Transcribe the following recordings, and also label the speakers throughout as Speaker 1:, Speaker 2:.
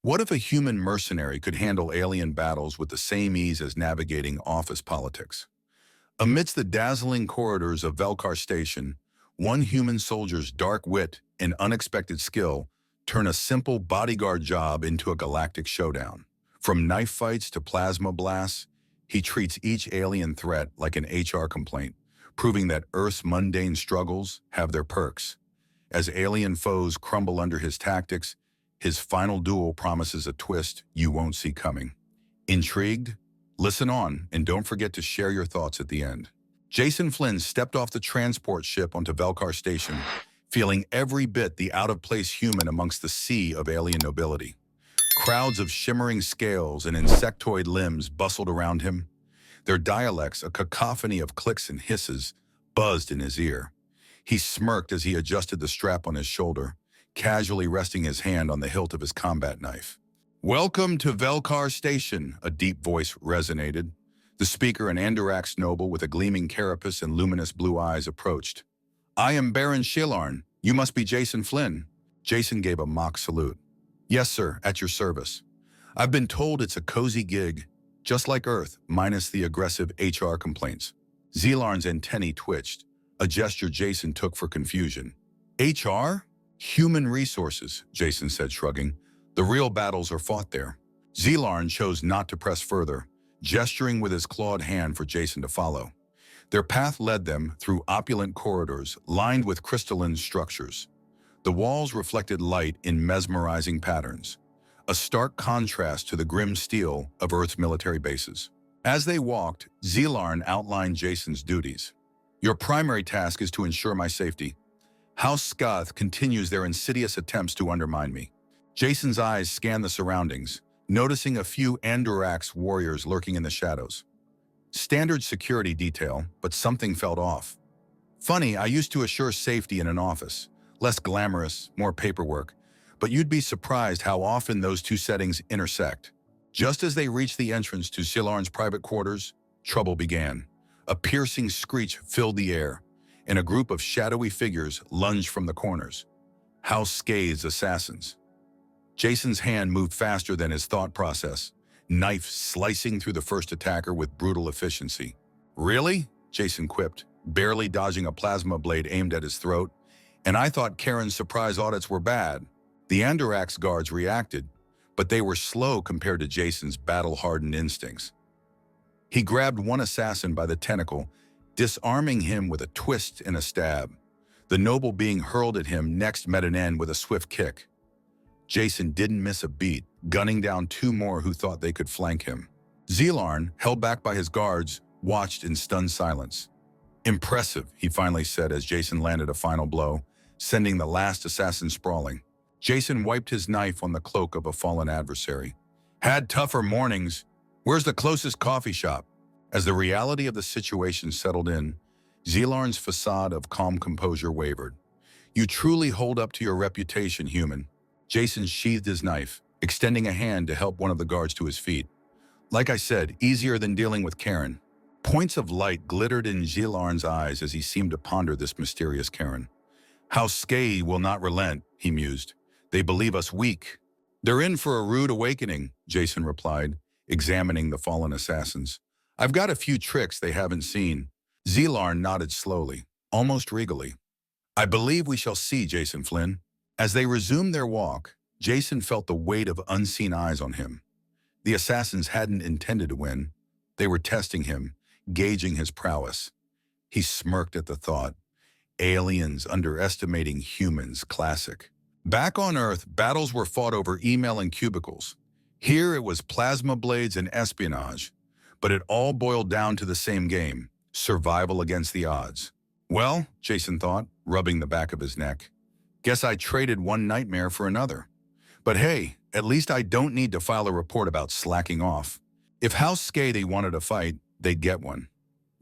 Speaker 1: What if a human mercenary could handle alien battles with the same ease as navigating office politics? Amidst the dazzling corridors of Velkar Station, one human soldier's dark wit and unexpected skill turn a simple bodyguard job into a galactic showdown. From knife fights to plasma blasts, he treats each alien threat like an HR complaint, proving that Earth's mundane struggles have their perks. As alien foes crumble under his tactics, his final duel promises a twist you won't see coming. Intrigued? Listen on, and don't forget to share your thoughts at the end. Jason Flynn stepped off the transport ship onto Velkar Station, feeling every bit the out-of-place human amongst the sea of alien nobility. Crowds of shimmering scales and insectoid limbs bustled around him. Their dialects, a cacophony of clicks and hisses, buzzed in his ear. He smirked as he adjusted the strap on his shoulder, casually resting his hand on the hilt of his combat knife. "Welcome to Velkar Station," a deep voice resonated. The speaker, an Andarax noble with a gleaming carapace and luminous blue eyes, approached. "I am Baron Shilarn. You must be Jason Flynn." Jason gave a mock salute. "Yes, sir, at your service. I've been told it's a cozy gig, just like Earth, minus the aggressive HR complaints." Zelarn's antennae twitched, a gesture Jason took for confusion. "HR? Human resources," Jason said, shrugging. "The real battles are fought there." Zelarn chose not to press further, gesturing with his clawed hand for Jason to follow. Their path led them through opulent corridors lined with crystalline structures. The walls reflected light in mesmerizing patterns, a stark contrast to the grim steel of Earth's military bases. As they walked, Zelarn outlined Jason's duties. "Your primary task is to ensure my safety. House Skath continues their insidious attempts to undermine me." Jason's eyes scanned the surroundings, noticing a few Andarax warriors lurking in the shadows. Standard security detail, but something felt off. "Funny, I used to assure safety in an office. Less glamorous, more paperwork. But you'd be surprised how often those two settings intersect." Just as they reached the entrance to Silarn's private quarters, trouble began. A piercing screech filled the air, and a group of shadowy figures lunged from the corners. House Skath's assassins. Jason's hand moved faster than his thought process, knife slicing through the first attacker with brutal efficiency. "Really?" Jason quipped, barely dodging a plasma blade aimed at his throat. "And I thought Karen's surprise audits were bad." The Andarax guards reacted, but they were slow compared to Jason's battle-hardened instincts. He grabbed one assassin by the tentacle, disarming him with a twist and a stab. The noble being hurled at him next met an end with a swift kick. Jason didn't miss a beat, gunning down two more who thought they could flank him. Zelarn, held back by his guards, watched in stunned silence. "Impressive," he finally said as Jason landed a final blow, sending the last assassin sprawling. Jason wiped his knife on the cloak of a fallen adversary. "Had tougher mornings. Where's the closest coffee shop?" As the reality of the situation settled in, Zelarn's facade of calm composure wavered. "You truly hold up to your reputation, human." Jason sheathed his knife, extending a hand to help one of the guards to his feet. "Like I said, easier than dealing with Karen." Points of light glittered in Zelarn's eyes as he seemed to ponder this mysterious Karen. "House Skath will not relent," he mused. "They believe us weak." "They're in for a rude awakening," Jason replied, examining the fallen assassins. "I've got a few tricks they haven't seen." Zelarn nodded slowly, almost regally. "I believe we shall see, Jason Flynn." As they resumed their walk, Jason felt the weight of unseen eyes on him. The assassins hadn't intended to win. They were testing him, gauging his prowess. He smirked at the thought. Aliens underestimating humans, classic. Back on Earth, battles were fought over email and cubicles. Here it was plasma blades and espionage. But it all boiled down to the same game, survival against the odds. "Well," Jason thought, rubbing the back of his neck, "guess I traded one nightmare for another. But hey, at least I don't need to file a report about slacking off." If House Skath wanted a fight, they'd get one.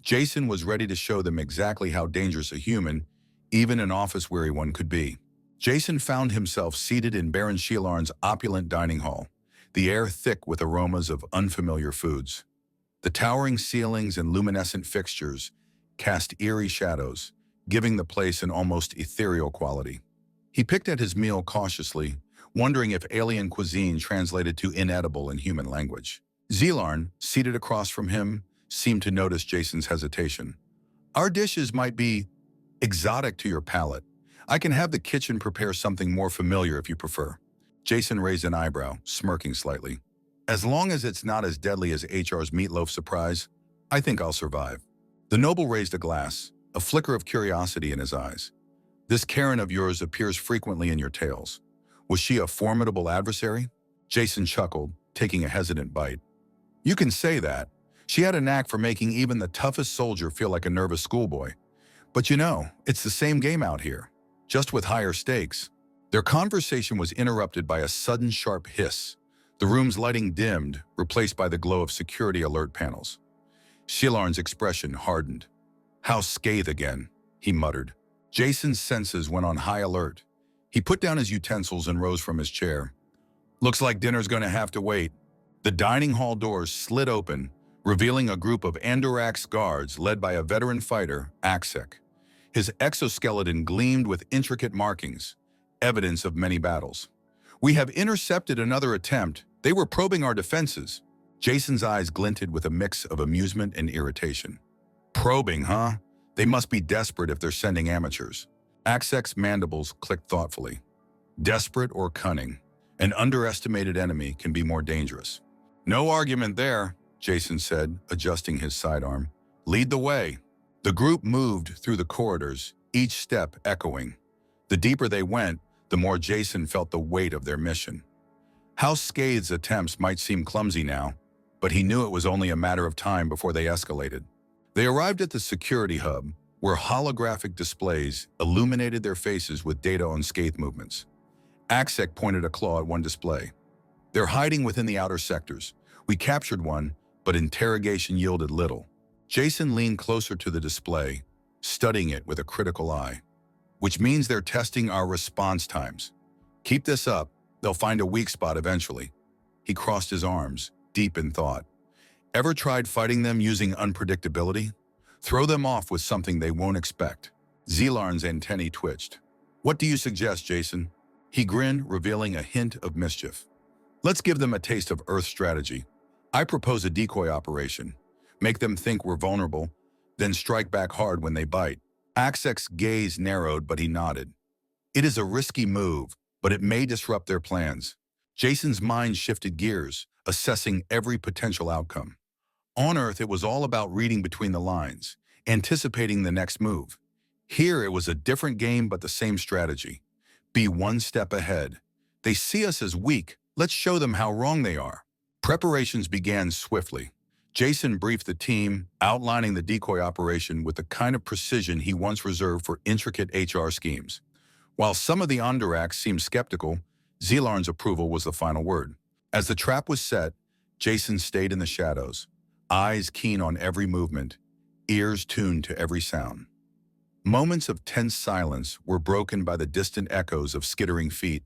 Speaker 1: Jason was ready to show them exactly how dangerous a human, even an office-weary one, could be. Jason found himself seated in Baron Shilarn's opulent dining hall, the air thick with aromas of unfamiliar foods. The towering ceilings and luminescent fixtures cast eerie shadows, giving the place an almost ethereal quality. He picked at his meal cautiously, wondering if alien cuisine translated to inedible in human language. Zelarn, seated across from him, seemed to notice Jason's hesitation. Our dishes might be exotic to your palate. I can have the kitchen prepare something more familiar if you prefer. Jason raised an eyebrow, smirking slightly. As long as it's not as deadly as HR's meatloaf surprise, I think I'll survive. The noble raised a glass, a flicker of curiosity in his eyes. This Karen of yours appears frequently in your tales. Was she a formidable adversary? Jason chuckled, taking a hesitant bite. You can say that. She had a knack for making even the toughest soldier feel like a nervous schoolboy. But you know, it's the same game out here, just with higher stakes. Their conversation was interrupted by a sudden sharp hiss. The room's lighting dimmed, replaced by the glow of security alert panels. Zelarn's expression hardened. How scathe again, he muttered. Jason's senses went on high alert. He put down his utensils and rose from his chair. Looks like dinner's gonna have to wait. The dining hall doors slid open, revealing a group of Andorak's guards led by a veteran fighter, Axek. His exoskeleton gleamed with intricate markings, evidence of many battles. We have intercepted another attempt. They were probing our defenses. Jason's eyes glinted with a mix of amusement and irritation. Probing, huh? They must be desperate if they're sending amateurs. Axek's mandibles clicked thoughtfully. Desperate or cunning, an underestimated enemy can be more dangerous. No argument there, Jason said, adjusting his sidearm. Lead the way. The group moved through the corridors, each step echoing. The deeper they went, the more Jason felt the weight of their mission. House Scathe's attempts might seem clumsy now, but he knew it was only a matter of time before they escalated. They arrived at the security hub, where holographic displays illuminated their faces with data on Scathe movements. Axek pointed a claw at one display. They're hiding within the outer sectors. We captured one, but interrogation yielded little. Jason leaned closer to the display, studying it with a critical eye. Which means they're testing our response times. Keep this up, they'll find a weak spot eventually. He crossed his arms, deep in thought. Ever tried fighting them using unpredictability? Throw them off with something they won't expect. Zelarn's antennae twitched. What do you suggest, Jason? He grinned, revealing a hint of mischief. Let's give them a taste of Earth strategy. I propose a decoy operation. Make them think we're vulnerable, then strike back hard when they bite. Axek's gaze narrowed, but he nodded. It is a risky move, but it may disrupt their plans. Jason's mind shifted gears, assessing every potential outcome. On Earth, it was all about reading between the lines, anticipating the next move. Here, it was a different game, but the same strategy. Be one step ahead. They see us as weak. Let's show them how wrong they are. Preparations began swiftly. Jason briefed the team, outlining the decoy operation with the kind of precision he once reserved for intricate HR schemes. While some of the Andoraks seemed skeptical, Zelarn's approval was the final word. As the trap was set, Jason stayed in the shadows, eyes keen on every movement, ears tuned to every sound. Moments of tense silence were broken by the distant echoes of skittering feet,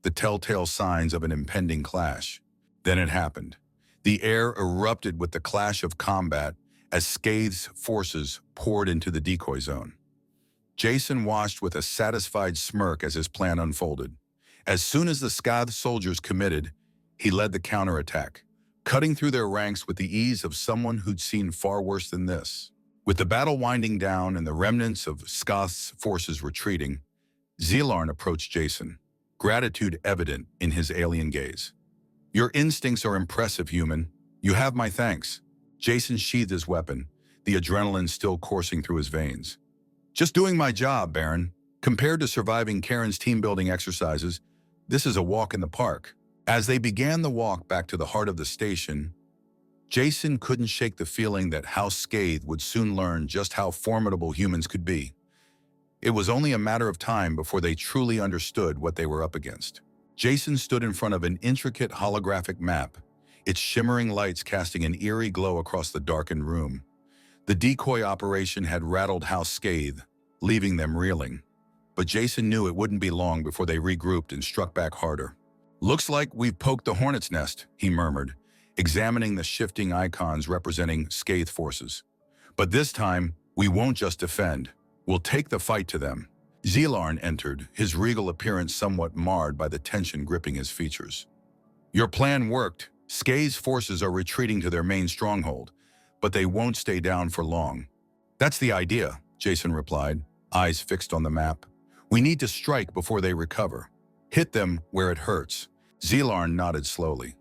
Speaker 1: the telltale signs of an impending clash. Then it happened. The air erupted with the clash of combat as Scathe's forces poured into the decoy zone. Jason watched with a satisfied smirk as his plan unfolded. As soon as the Scathe soldiers committed, he led the counterattack, cutting through their ranks with the ease of someone who'd seen far worse than this. With the battle winding down and the remnants of Scathe's forces retreating, Zelarn approached Jason, gratitude evident in his alien gaze. Your instincts are impressive, human. You have my thanks. Jason sheathed his weapon, the adrenaline still coursing through his veins. Just doing my job, Baron. Compared to surviving Karen's team-building exercises, this is a walk in the park. As they began the walk back to the heart of the station, Jason couldn't shake the feeling that House Scathe would soon learn just how formidable humans could be. It was only a matter of time before they truly understood what they were up against. Jason stood in front of an intricate holographic map, its shimmering lights casting an eerie glow across the darkened room. The decoy operation had rattled House Scathe, leaving them reeling. But Jason knew it wouldn't be long before they regrouped and struck back harder. Looks like we've poked the hornet's nest, he murmured, examining the shifting icons representing Scathe forces. But this time, we won't just defend. We'll take the fight to them. Zelarn entered, his regal appearance somewhat marred by the tension gripping his features. Your plan worked. Skay's forces are retreating to their main stronghold, but they won't stay down for long. That's the idea, Jason replied, eyes fixed on the map. We need to strike before they recover. Hit them where it hurts. Zelarn nodded slowly.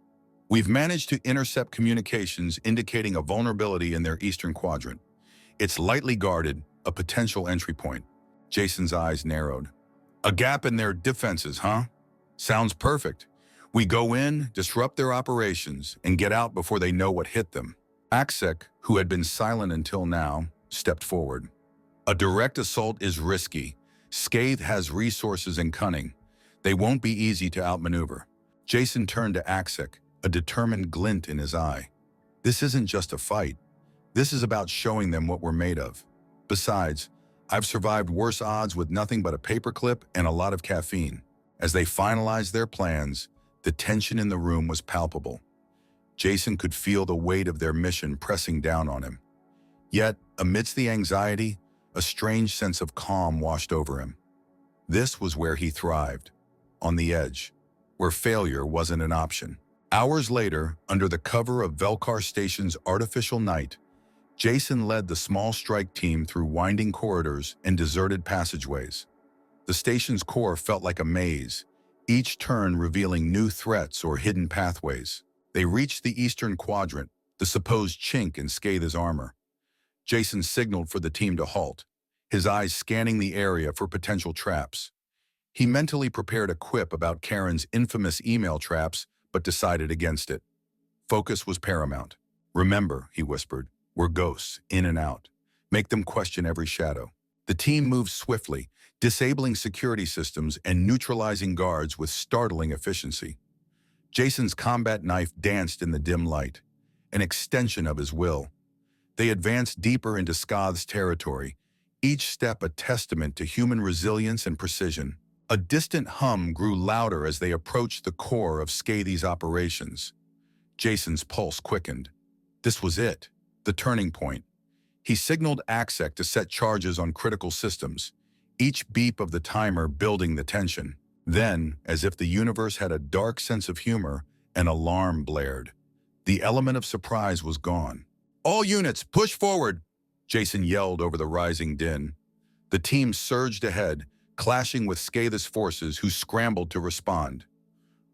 Speaker 1: We've managed to intercept communications indicating a vulnerability in their eastern quadrant. It's lightly guarded, a potential entry point. Jason's eyes narrowed. A gap in their defenses, huh? Sounds perfect. We go in, disrupt their operations, and get out before they know what hit them. Aksek, who had been silent until now, stepped forward. A direct assault is risky. Scathe has resources and cunning. They won't be easy to outmaneuver. Jason turned to Aksek, a determined glint in his eye. This isn't just a fight. This is about showing them what we're made of. Besides, I've survived worse odds with nothing but a paperclip and a lot of caffeine. As they finalized their plans, the tension in the room was palpable. Jason could feel the weight of their mission pressing down on him. Yet, amidst the anxiety, a strange sense of calm washed over him. This was where he thrived, on the edge, where failure wasn't an option. Hours later, under the cover of Velkar Station's artificial night, Jason led the small strike team through winding corridors and deserted passageways. The station's core felt like a maze, each turn revealing new threats or hidden pathways. They reached the eastern quadrant, the supposed chink in Scathe's armor. Jason signaled for the team to halt, his eyes scanning the area for potential traps. He mentally prepared a quip about Karen's infamous email traps, but decided against it. Focus was paramount. Remember, he whispered, we're ghosts, in and out. Make them question every shadow. The team moved swiftly, disabling security systems and neutralizing guards with startling efficiency. Jason's combat knife danced in the dim light, an extension of his will. They advanced deeper into Scathe's territory, each step a testament to human resilience and precision. A distant hum grew louder as they approached the core of Scathe's operations. Jason's pulse quickened. This was it, the turning point. He signaled Aksek to set charges on critical systems, each beep of the timer building the tension. Then, as if the universe had a dark sense of humor, an alarm blared. The element of surprise was gone. All units, push forward, Jason yelled over the rising din. The team surged ahead, clashing with Scathe's forces who scrambled to respond.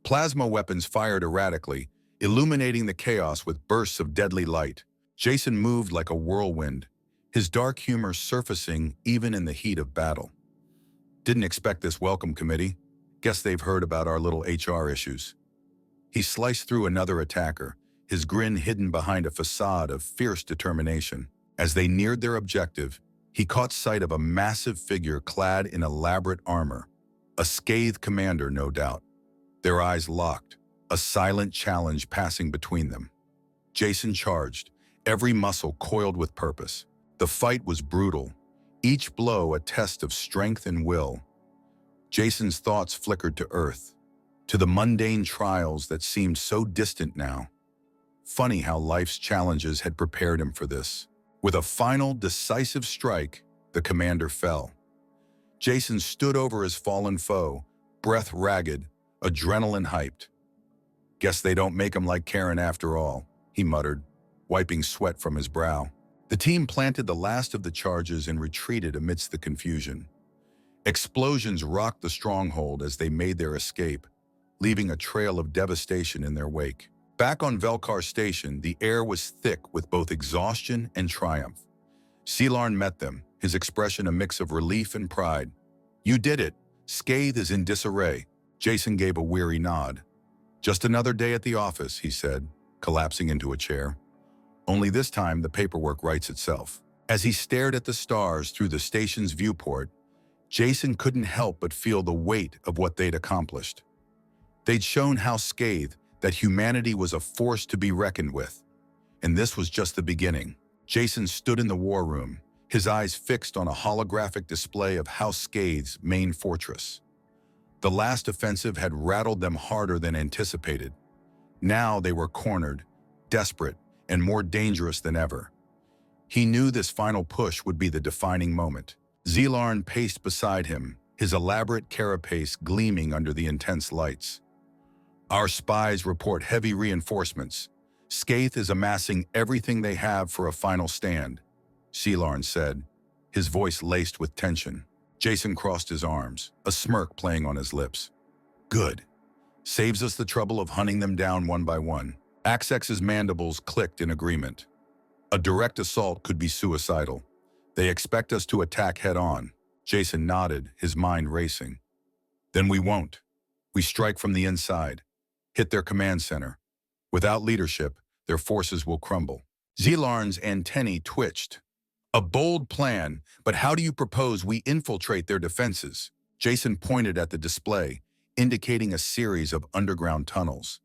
Speaker 1: Plasma weapons fired erratically, illuminating the chaos with bursts of deadly light. Jason moved like a whirlwind, his dark humor surfacing even in the heat of battle. Didn't expect this welcome committee. Guess they've heard about our little HR issues. He sliced through another attacker, his grin hidden behind a facade of fierce determination. As they neared their objective, he caught sight of a massive figure clad in elaborate armor. A scathed commander, no doubt. Their eyes locked, a silent challenge passing between them. Jason charged, every muscle coiled with purpose. The fight was brutal, each blow a test of strength and will. Jason's thoughts flickered to earth, to the mundane trials that seemed so distant now. Funny how life's challenges had prepared him for this. With a final, decisive strike, the commander fell. Jason stood over his fallen foe, breath ragged, adrenaline hyped. Guess they don't make him like Karen after all, he muttered, wiping sweat from his brow. The team planted the last of the charges and retreated amidst the confusion. Explosions rocked the stronghold as they made their escape, leaving a trail of devastation in their wake. Back on Velkar Station, the air was thick with both exhaustion and triumph. Zelarn met them, his expression a mix of relief and pride. You did it. Scathe is in disarray. Jason gave a weary nod. Just another day at the office, he said, collapsing into a chair. Only this time the paperwork writes itself. As he stared at the stars through the station's viewport, Jason couldn't help but feel the weight of what they'd accomplished. They'd shown how Scathe, that humanity was a force to be reckoned with. And this was just the beginning. Jason stood in the war room, his eyes fixed on a holographic display of House Scathe's main fortress. The last offensive had rattled them harder than anticipated. Now they were cornered, desperate, and more dangerous than ever. He knew this final push would be the defining moment. Zelarn paced beside him, his elaborate carapace gleaming under the intense lights. Our spies report heavy reinforcements. Skaith is amassing everything they have for a final stand, Zelarn said, his voice laced with tension. Jason crossed his arms, a smirk playing on his lips. Good. Saves us the trouble of hunting them down one by one. Axex's mandibles clicked in agreement. A direct assault could be suicidal. They expect us to attack head-on. Jason nodded, his mind racing. Then we won't. We strike from the inside, hit their command center. Without leadership, their forces will crumble. Zelarn's antennae twitched. A bold plan, but how do you propose we infiltrate their defenses? Jason pointed at the display, indicating a series of underground tunnels.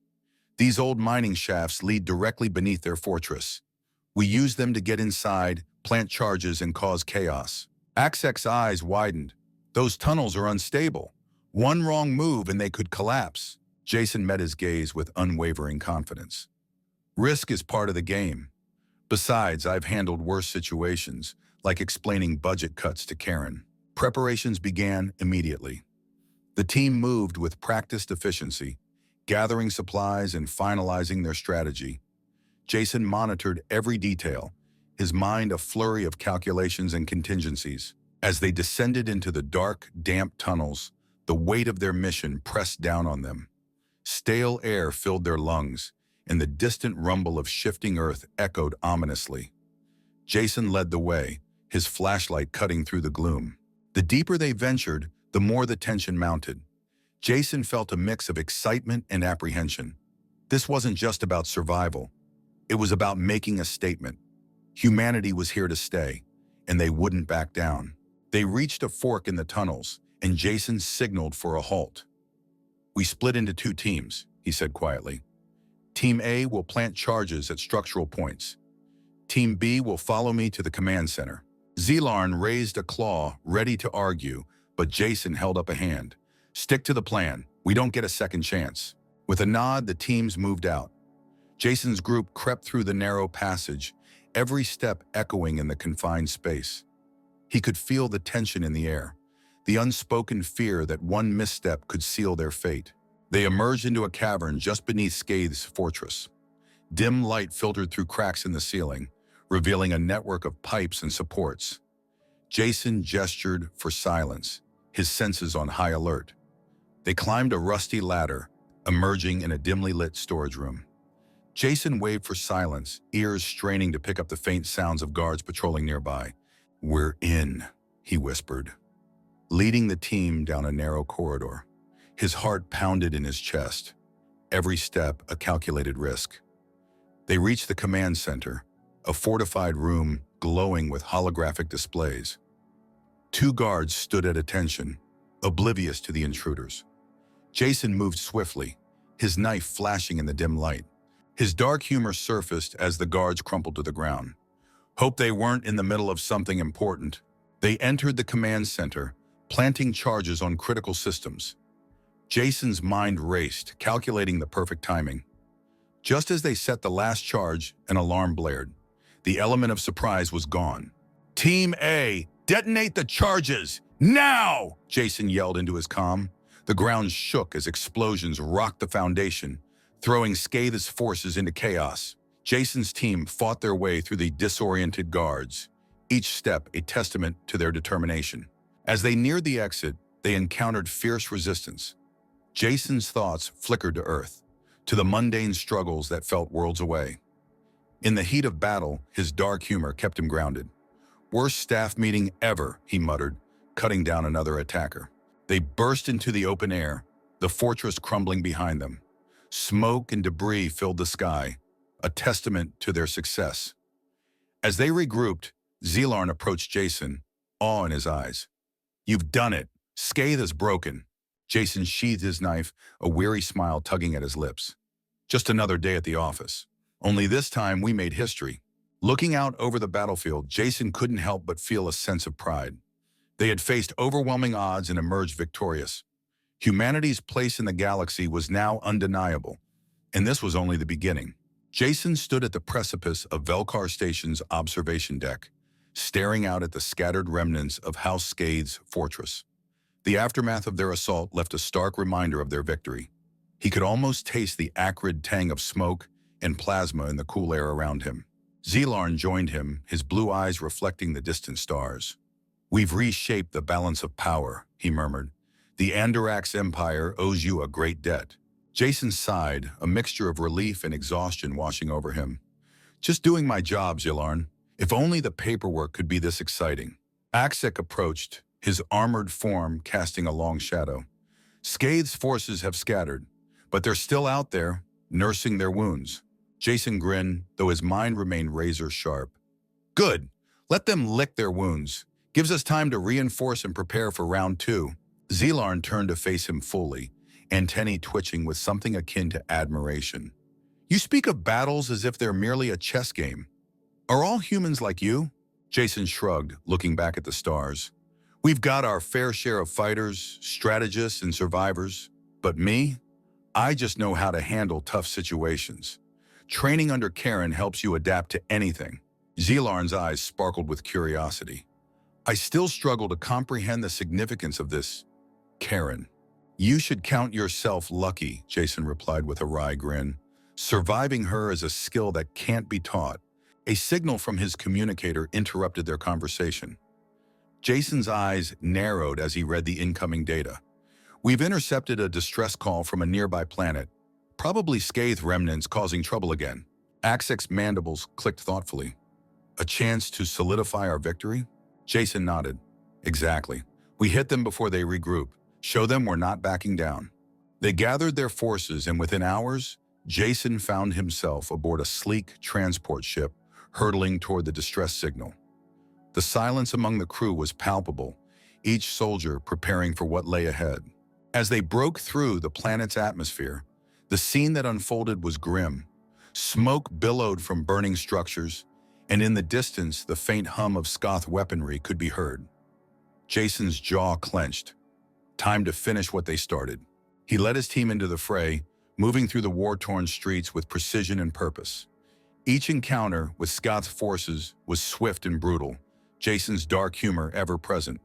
Speaker 1: These old mining shafts lead directly beneath their fortress. We use them to get inside, plant charges, and cause chaos. Axex's eyes widened. Those tunnels are unstable. One wrong move and they could collapse. Jason met his gaze with unwavering confidence. Risk is part of the game. Besides, I've handled worse situations, like explaining budget cuts to Karen. Preparations began immediately. The team moved with practiced efficiency, gathering supplies and finalizing their strategy. Jason monitored every detail, his mind a flurry of calculations and contingencies. As they descended into the dark, damp tunnels, the weight of their mission pressed down on them. Stale air filled their lungs, and the distant rumble of shifting earth echoed ominously. Jason led the way, his flashlight cutting through the gloom. The deeper they ventured, the more the tension mounted. Jason felt a mix of excitement and apprehension. This wasn't just about survival. It was about making a statement. Humanity was here to stay, and they wouldn't back down. They reached a fork in the tunnels, and Jason signaled for a halt. We split into two teams, he said quietly. Team A will plant charges at structural points. Team B will follow me to the command center. Zelarn raised a claw, ready to argue, but Jason held up a hand. Stick to the plan. We don't get a second chance. With a nod, the teams moved out. Jason's group crept through the narrow passage, every step echoing in the confined space. He could feel the tension in the air, the unspoken fear that one misstep could seal their fate. They emerged into a cavern just beneath Skaith's fortress. Dim light filtered through cracks in the ceiling, revealing a network of pipes and supports. Jason gestured for silence, his senses on high alert. They climbed a rusty ladder, emerging in a dimly lit storage room. Jason waved for silence, ears straining to pick up the faint sounds of guards patrolling nearby. "We're in," he whispered, leading the team down a narrow corridor. His heart pounded in his chest, every step a calculated risk. They reached the command center, a fortified room glowing with holographic displays. Two guards stood at attention, oblivious to the intruders. Jason moved swiftly, his knife flashing in the dim light. His dark humor surfaced as the guards crumpled to the ground. Hope they weren't in the middle of something important. They entered the command center, planting charges on critical systems. Jason's mind raced, calculating the perfect timing. Just as they set the last charge, an alarm blared. The element of surprise was gone. "Team A, detonate the charges! Now!" Jason yelled into his comm. The ground shook as explosions rocked the foundation, throwing Skaith's forces into chaos. Jason's team fought their way through the disoriented guards, each step a testament to their determination. As they neared the exit, they encountered fierce resistance. Jason's thoughts flickered to earth, to the mundane struggles that felt worlds away. In the heat of battle, his dark humor kept him grounded. "Worst staff meeting ever," he muttered, cutting down another attacker. They burst into the open air, the fortress crumbling behind them. Smoke and debris filled the sky, a testament to their success. As they regrouped, Zelarn approached Jason, awe in his eyes. "You've done it. Skaith is broken." Jason sheathed his knife, a weary smile tugging at his lips. "Just another day at the office. Only this time we made history." Looking out over the battlefield, Jason couldn't help but feel a sense of pride. They had faced overwhelming odds and emerged victorious. Humanity's place in the galaxy was now undeniable, and this was only the beginning. Jason stood at the precipice of Velkar Station's observation deck, staring out at the scattered remnants of House Scathe's fortress. The aftermath of their assault left a stark reminder of their victory. He could almost taste the acrid tang of smoke and plasma in the cool air around him. Zelarn joined him, his blue eyes reflecting the distant stars. "We've reshaped the balance of power," he murmured. "The Andarax Empire owes you a great debt." Jason sighed, a mixture of relief and exhaustion washing over him. "Just doing my job, Zelarn. If only the paperwork could be this exciting." Axek approached, his armored form casting a long shadow. "Scathe's forces have scattered, but they're still out there, nursing their wounds." Jason grinned, though his mind remained razor-sharp. "Good. Let them lick their wounds. Gives us time to reinforce and prepare for round two." Zelarn turned to face him fully, antennae twitching with something akin to admiration. "You speak of battles as if they're merely a chess game. Are all humans like you?" Jason shrugged, looking back at the stars. "We've got our fair share of fighters, strategists, and survivors. But me? I just know how to handle tough situations. Training under Karen helps you adapt to anything." Zelarn's eyes sparkled with curiosity. "I still struggle to comprehend the significance of this, Karen." "You should count yourself lucky," Jason replied with a wry grin. "Surviving her is a skill that can't be taught." A signal from his communicator interrupted their conversation. Jason's eyes narrowed as he read the incoming data. "We've intercepted a distress call from a nearby planet. Probably Scathe remnants causing trouble again." Axek's mandibles clicked thoughtfully. "A chance to solidify our victory?" Jason nodded. "Exactly. We hit them before they regroup. Show them we're not backing down." They gathered their forces, and within hours, Jason found himself aboard a sleek transport ship hurtling toward the distress signal. The silence among the crew was palpable, each soldier preparing for what lay ahead. As they broke through the planet's atmosphere, the scene that unfolded was grim. Smoke billowed from burning structures, and in the distance, the faint hum of Scoth weaponry could be heard. Jason's jaw clenched. Time to finish what they started. He led his team into the fray, moving through the war-torn streets with precision and purpose. Each encounter with Scoth's forces was swift and brutal, Jason's dark humor ever present.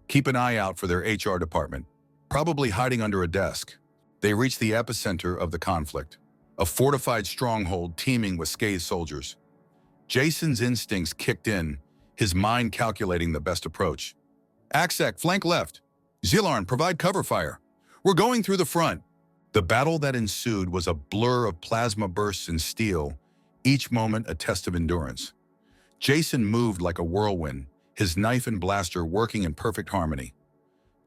Speaker 1: "Keep an eye out for their HR department, probably hiding under a desk." They reached the epicenter of the conflict, a fortified stronghold teeming with Scathe soldiers. Jason's instincts kicked in, his mind calculating the best approach. "Axek, flank left. Zelarn, provide cover fire. We're going through the front." The battle that ensued was a blur of plasma bursts and steel, each moment a test of endurance. Jason moved like a whirlwind, his knife and blaster working in perfect harmony.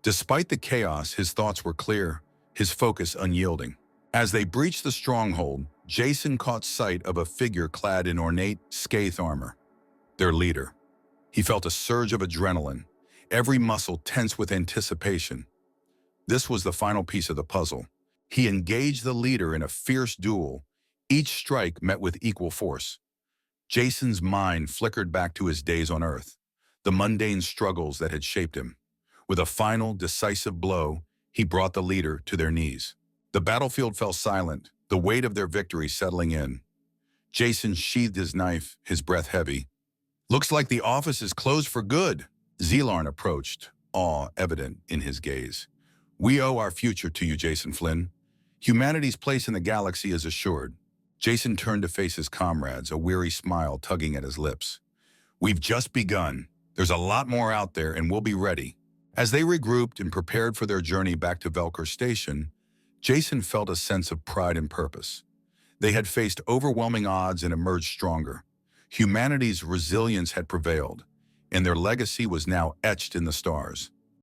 Speaker 1: Despite the chaos, his thoughts were clear, his focus unyielding. As they breached the stronghold, Jason caught sight of a figure clad in ornate Scathe armor. Their leader. He felt a surge of adrenaline, every muscle tense with anticipation. This was the final piece of the puzzle. He engaged the leader in a fierce duel, each strike met with equal force. Jason's mind flickered back to his days on Earth, the mundane struggles that had shaped him. With a final, decisive blow, he brought the leader to their knees. The battlefield fell silent, the weight of their victory settling in. Jason sheathed his knife, his breath heavy. "Looks like the office is closed for good." Zelarn approached, awe evident in his gaze. "We owe our future to you, Jason Flynn. Humanity's place in the galaxy is assured." Jason turned to face his comrades, a weary smile tugging at his lips. "We've just begun. There's a lot more out there, and we'll be ready." As they regrouped and prepared for their journey back to Velkar Station, Jason felt a sense of pride and purpose. They had faced overwhelming odds and emerged stronger. Humanity's resilience had prevailed, and their legacy was now etched in the stars.